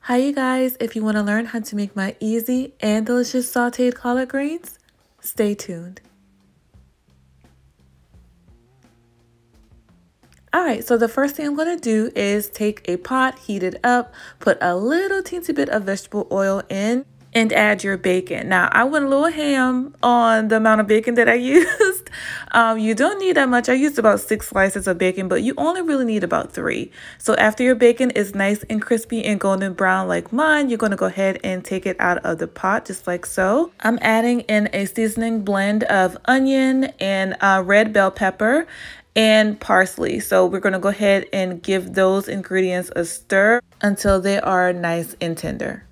Hi you guys, if you want to learn how to make my easy and delicious sauteed collard greens, stay tuned. Alright, so the first thing I'm going to do is take a pot, heat it up, put a little teensy bit of vegetable oil in, and add your bacon. Now, I went a little ham on the amount of bacon that I used. You don't need that much. I used about 6 slices of bacon, but you only really need about 3. So after your bacon is nice and crispy and golden brown like mine, you're going to go ahead and take it out of the pot just like so. I'm adding in a seasoning blend of onion and red bell pepper and parsley. So we're going to go ahead and give those ingredients a stir until they are nice and tender.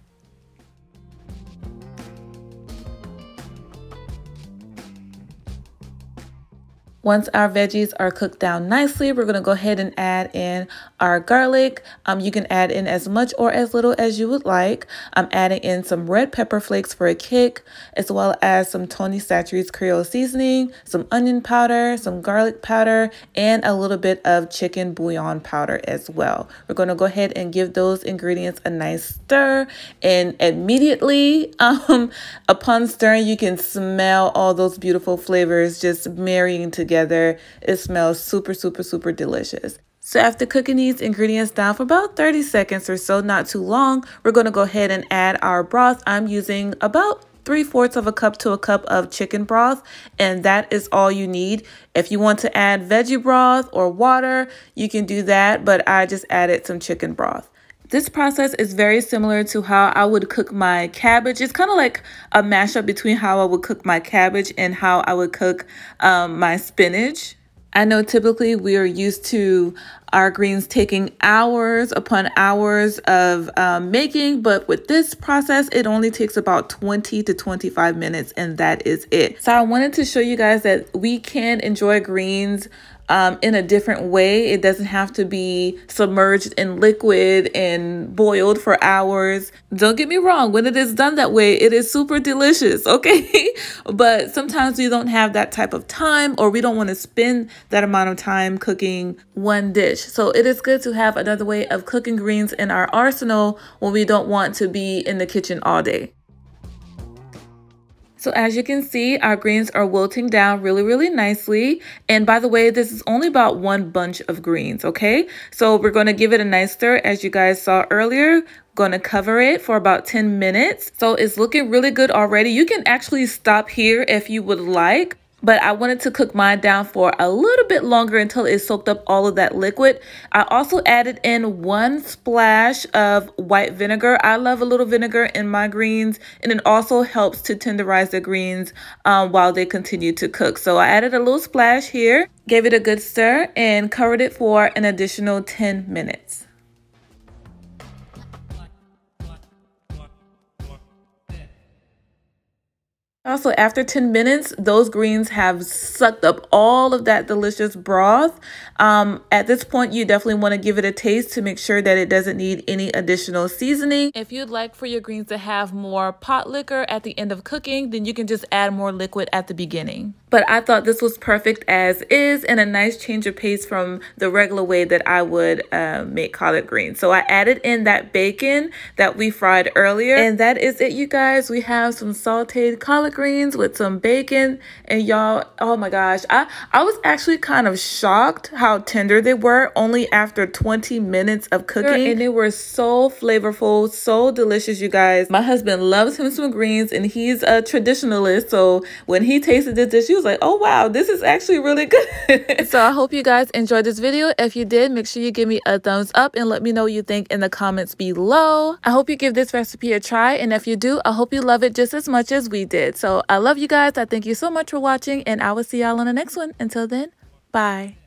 Once our veggies are cooked down nicely, we're going to go ahead and add in our garlic. You can add in as much or as little as you would like. I'm adding in some red pepper flakes for a kick, as well as some Tony Chachere's Creole seasoning, some onion powder, some garlic powder, and a little bit of chicken bouillon powder as well. We're going to go ahead and give those ingredients a nice stir, and immediately upon stirring, you can smell all those beautiful flavors just marrying together. It smells super delicious. So after cooking these ingredients down for about 30 seconds or so, not too long, we're going to go ahead and add our broth. I'm using about 3/4 of a cup to a cup of chicken broth, and that is all you need. If you want to add veggie broth or water, you can do that, but I just added some chicken broth. This process is very similar to how I would cook my cabbage. It's kind of like a mashup between how I would cook my cabbage and how I would cook my spinach. I know typically we are used to our greens taking hours upon hours of making, but with this process, it only takes about 20 to 25 minutes, and that is it. So I wanted to show you guys that we can enjoy greens in a different way. It doesn't have to be submerged in liquid and boiled for hours. Don't get me wrong, when it is done that way, it is super delicious, okay? But sometimes we don't have that type of time, or we don't want to spend that amount of time cooking one dish. So it is good to have another way of cooking greens in our arsenal when we don't want to be in the kitchen all day. So as you can see, our greens are wilting down really nicely. And by the way, this is only about 1 bunch of greens, okay? So we're going to give it a nice stir, as you guys saw earlier. Going to cover it for about 10 minutes. So it's looking really good already. You can actually stop here if you would like, but I wanted to cook mine down for a little bit longer until it soaked up all of that liquid. I also added in 1 splash of white vinegar. I love a little vinegar in my greens, and it also helps to tenderize the greens while they continue to cook. So I added a little splash here, gave it a good stir, and covered it for an additional 10 minutes. Also, after 10 minutes, those greens have sucked up all of that delicious broth. At this point, you definitely want to give it a taste to make sure that it doesn't need any additional seasoning. If you'd like for your greens to have more pot liquor at the end of cooking, then you can just add more liquid at the beginning. But I thought this was perfect as is, and a nice change of pace from the regular way that I would make collard greens. So I added in that bacon that we fried earlier, and that is it, you guys. We have some sauteed collard greens with some bacon, and y'all, oh my gosh, I was actually kind of shocked how tender they were only after 20 minutes of cooking, and they were so flavorful, so delicious, you guys. My husband loves him some greens, and he's a traditionalist, so when he tasted this dish, he was like, oh wow, this is actually really good. So I hope you guys enjoyed this video. If you did, make sure you give me a thumbs up and let me know what you think in the comments below. I hope you give this recipe a try, and if you do, I hope you love it just as much as we did. So I love you guys. I thank you so much for watching, and I will see y'all on the next one. Until then, bye.